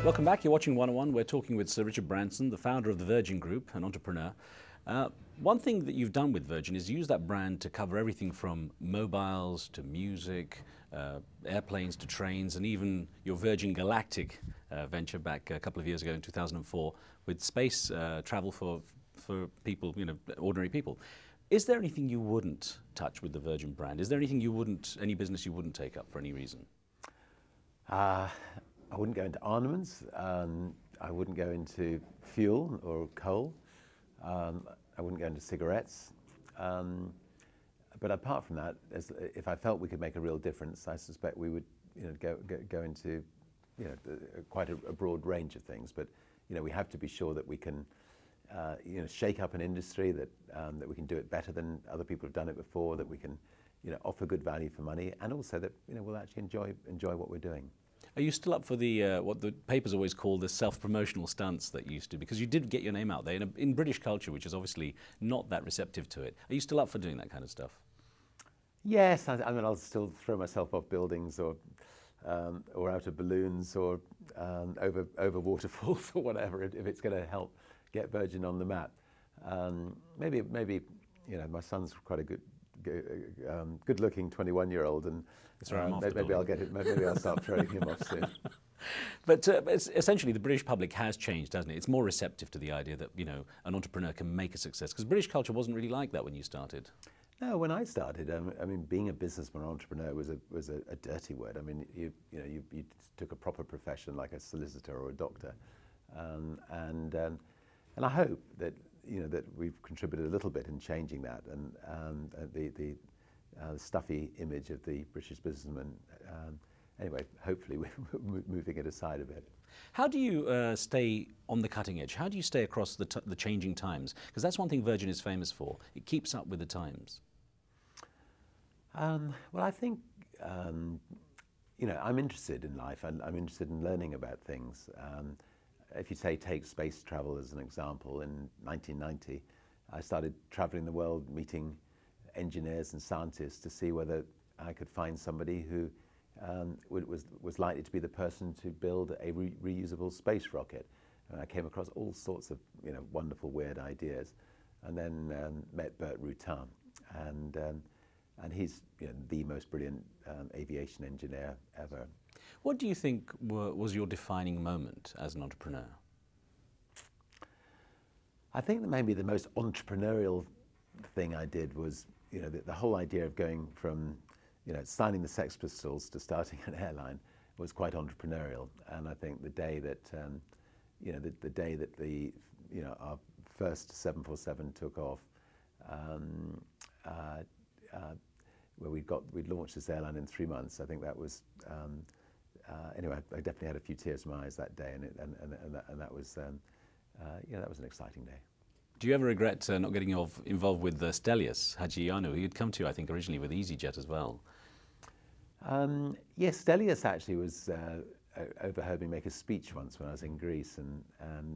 Welcome back. You're watching 101. We're talking with Sir Richard Branson, the founder of the Virgin Group, an entrepreneur. One thing that you've done with Virgin is use that brand to cover everything from mobiles to music, airplanes to trains, and even your Virgin Galactic venture back a couple of years ago in 2004 with space travel for people, ordinary people. Is there anything you wouldn't touch with the Virgin brand? Is there anything any business you wouldn't take up for any reason? I wouldn't go into armaments. I wouldn't go into fuel or coal. I wouldn't go into cigarettes. But apart from that, if I felt we could make a real difference, I suspect we would, go into, quite a broad range of things. But we have to be sure that we can, shake up an industry, that we can do it better than other people have done it before, that we can, offer good value for money, and also that we'll actually enjoy what we're doing. Are you still up for the what the papers always call the self-promotional stunts that you used to? Because you did get your name out there in British culture, which is obviously not that receptive to it. Are you still up for doing that kind of stuff? Yes, I mean I'll still throw myself off buildings or out of balloons or over waterfalls or whatever if it's going to help get Virgin on the map. Maybe my son's quite a good-looking 21-year-old, and maybe I'll get it. Maybe I'll start throwing him off soon. But essentially, the British public has changed, hasn't it? It's more receptive to the idea that an entrepreneur can make a success. Because British culture wasn't really like that when you started. No, when I started, I mean, being a businessman or entrepreneur was a dirty word. I mean, you took a proper profession like a solicitor or a doctor, and I hope that that we've contributed a little bit in changing that, and the stuffy image of the British businessman. Anyway, hopefully we're moving it aside a bit. How do you stay on the cutting edge? How do you stay across the changing times? Because that's one thing Virgin is famous for. It keeps up with the times. Well, I think I'm interested in life, and I'm interested in learning about things. If you take space travel as an example, in 1990, I started traveling the world, meeting engineers and scientists to see whether I could find somebody who was likely to be the person to build a reusable space rocket. And I came across all sorts of wonderful, weird ideas, and then met Bert Rutan, and he's the most brilliant aviation engineer ever. What do you think was your defining moment as an entrepreneur? I think that maybe the most entrepreneurial thing I did was, the whole idea of going from, signing the Sex Pistols to starting an airline was quite entrepreneurial. And I think the day that, the day that our first 747 took off, where we'd launched this airline in 3 months, I think that was. Anyway, I definitely had a few tears in my eyes that day, and that was, that was an exciting day. Do you ever regret not getting involved with Stelios Hajianu? He'd come to you, I think, originally with EasyJet as well. Yes, Stelios actually was overheard me make a speech once when I was in Greece, and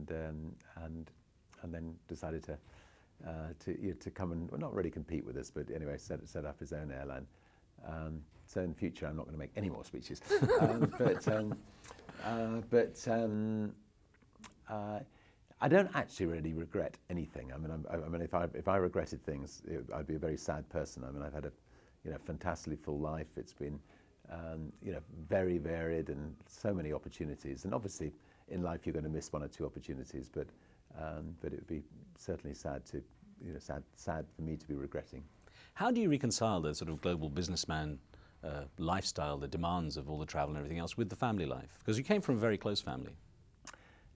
then decided to come and, well, not really compete with us, but anyway, set up his own airline. So in future, I'm not going to make any more speeches. I don't actually really regret anything. I mean, if I regretted things, I'd be a very sad person. I mean, I've had a fantastically full life. It's been very varied and so many opportunities. And obviously, in life, you're going to miss one or two opportunities. But it would be certainly sad for me to be regretting. How do you reconcile the sort of global businessman lifestyle, the demands of all the travel and everything else, with the family life? Because you came from a very close family.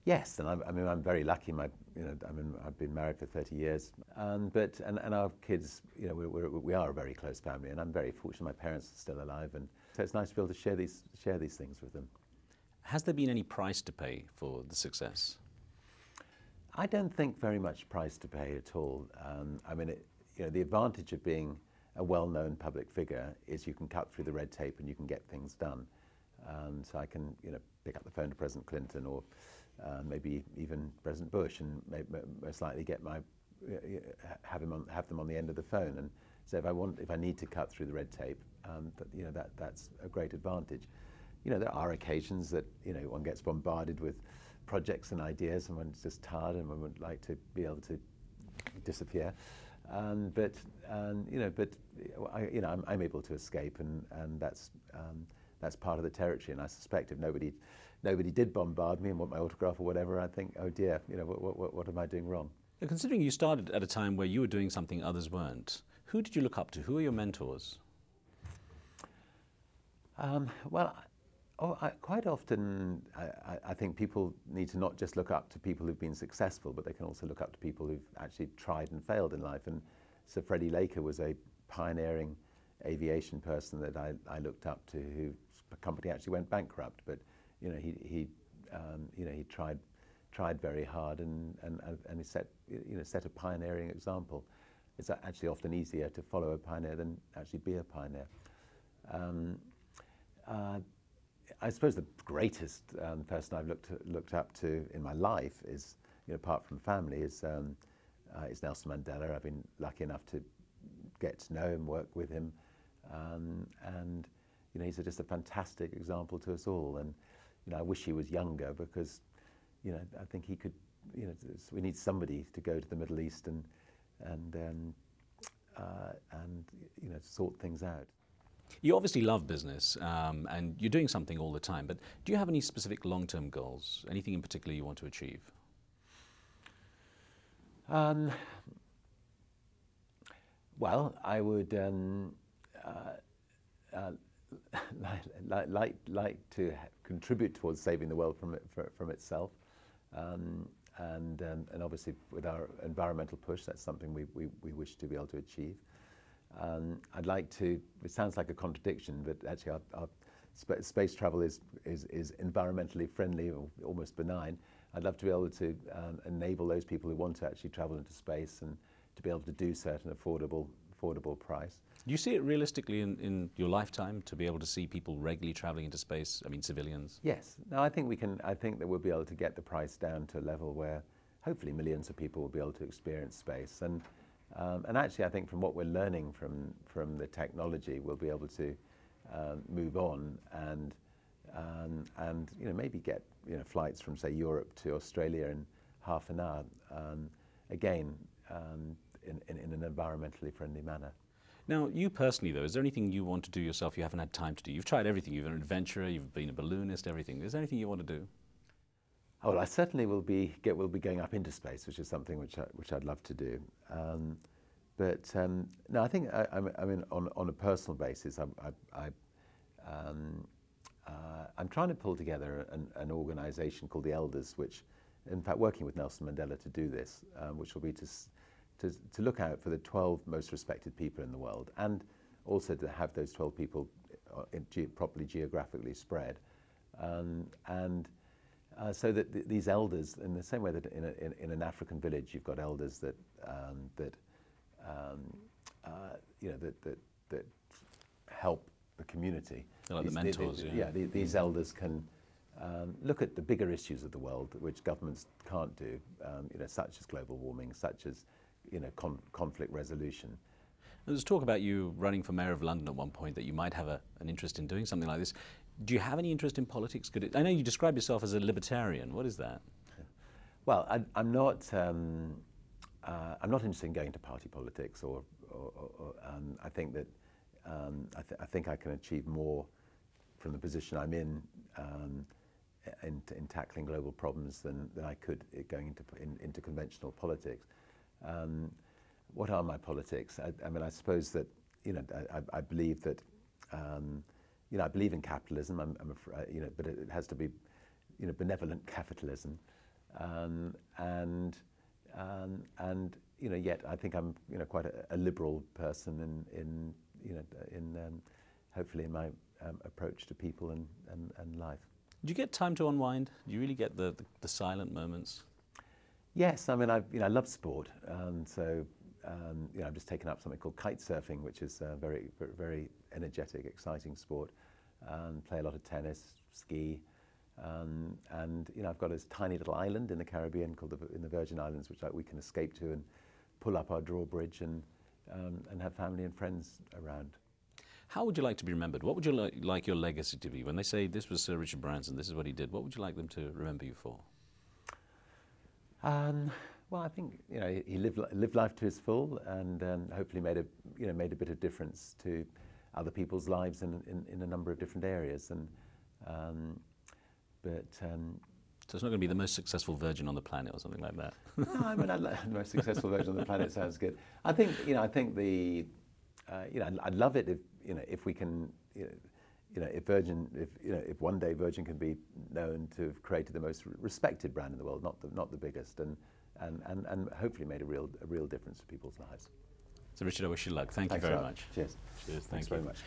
Yes, and I'm very lucky. I've been married for 30 years, and our kids, we are a very close family, and I'm very fortunate. My parents are still alive, and so it's nice to be able to share these things with them. Has there been any price to pay for the success? I don't think very much price to pay at all. I mean, the advantage of being a well-known public figure is you can cut through the red tape and you can get things done. So I can, pick up the phone to President Clinton or maybe even President Bush, and most likely get have them on the end of the phone. And so if I need to cut through the red tape, that's a great advantage. there are occasions that, one gets bombarded with projects and ideas and one's just tired and one would like to be able to disappear. But I'm able to escape, and that's part of the territory. And I suspect if nobody did bombard me and want my autograph or whatever, I'd think, oh dear, what am I doing wrong? Now, considering you started at a time where you were doing something others weren't, who did you look up to? Who are your mentors? Quite often, I think people need to not just look up to people who've been successful, but they can also look up to people who've actually tried and failed in life. And Sir Freddie Laker was a pioneering aviation person that I looked up to, whose company actually went bankrupt. But he tried very hard, and he set a pioneering example. It's actually often easier to follow a pioneer than actually be a pioneer. I suppose the greatest person I've looked up to in my life is, apart from family, is Nelson Mandela. I've been lucky enough to get to know him, work with him, and he's just a fantastic example to us all. And I wish he was younger, because I think he could. We need somebody to go to the Middle East and sort things out. You obviously love business, and you're doing something all the time, but do you have any specific long-term goals? Anything in particular you want to achieve? Well, I would like to contribute towards saving the world from itself, and obviously with our environmental push, that's something we wish to be able to achieve. I'd like to. It sounds like a contradiction, but actually, our space travel is environmentally friendly, or almost benign. I'd love to be able to enable those people who want to actually travel into space, and to be able to do so at an affordable price. Do you see it realistically in your lifetime to be able to see people regularly traveling into space? I mean, civilians. Yes. No, I think we can. I think that we'll be able to get the price down to a level where hopefully millions of people will be able to experience space. And actually, I think from what we're learning from the technology, we'll be able to move on and maybe get flights from, say, Europe to Australia in half an hour, again in an environmentally friendly manner. Now, you personally, though, is there anything you want to do yourself you haven't had time to do? You've tried everything. You've been an adventurer. You've been a balloonist. Everything. Is there anything you want to do? Oh, well, I certainly will be going up into space, which is something which I'd love to do. No, I think I mean on a personal basis, I'm trying to pull together an organisation called the Elders, which, in fact, working with Nelson Mandela to do this, which will be to look out for the 12 most respected people in the world, and also to have those 12 people properly geographically spread, so that these elders, in the same way that in an African village you've got elders that help the community. They're like the mentors. These elders can look at the bigger issues of the world, which governments can't do, such as global warming, such as conflict resolution. There was talk about you running for mayor of London at one point, that you might have an interest in doing something like this. Do you have any interest in politics? I know you describe yourself as a libertarian. What is that? Well, I'm not interested in going into party politics, or I think that I think I can achieve more from the position I'm in tackling global problems than I could going into conventional politics. What are my politics? I mean, I suppose that I believe that I believe in capitalism. I'm afraid, but it has to be benevolent capitalism, and yet I think I'm quite a liberal person in hopefully in my approach to people and life. Do you get time to unwind? Do you really get the silent moments? Yes, I mean I love sport, so I've just taken up something called kite surfing, which is a very energetic, exciting sport. Play a lot of tennis, ski, and I've got this tiny little island in the Caribbean called in the Virgin Islands, which we can escape to and pull up our drawbridge and have family and friends around. How would you like to be remembered? What would you like your legacy to be? When they say this was Sir Richard Branson, this is what he did, what would you like them to remember you for? Well, I think he lived life to his full, and hopefully made a bit of difference to other people's lives in a number of different areas. And so it's not going to be the most successful virgin on the planet or something like that. No, I mean, the most successful virgin on the planet sounds good. I think I'd love it if we can, if one day Virgin can be known to have created the most respected brand in the world, not the biggest, and hopefully made a real difference to people's lives. So Richard, I wish you luck. Thank you very much. Cheers. Cheers. Thanks Thank very you. much.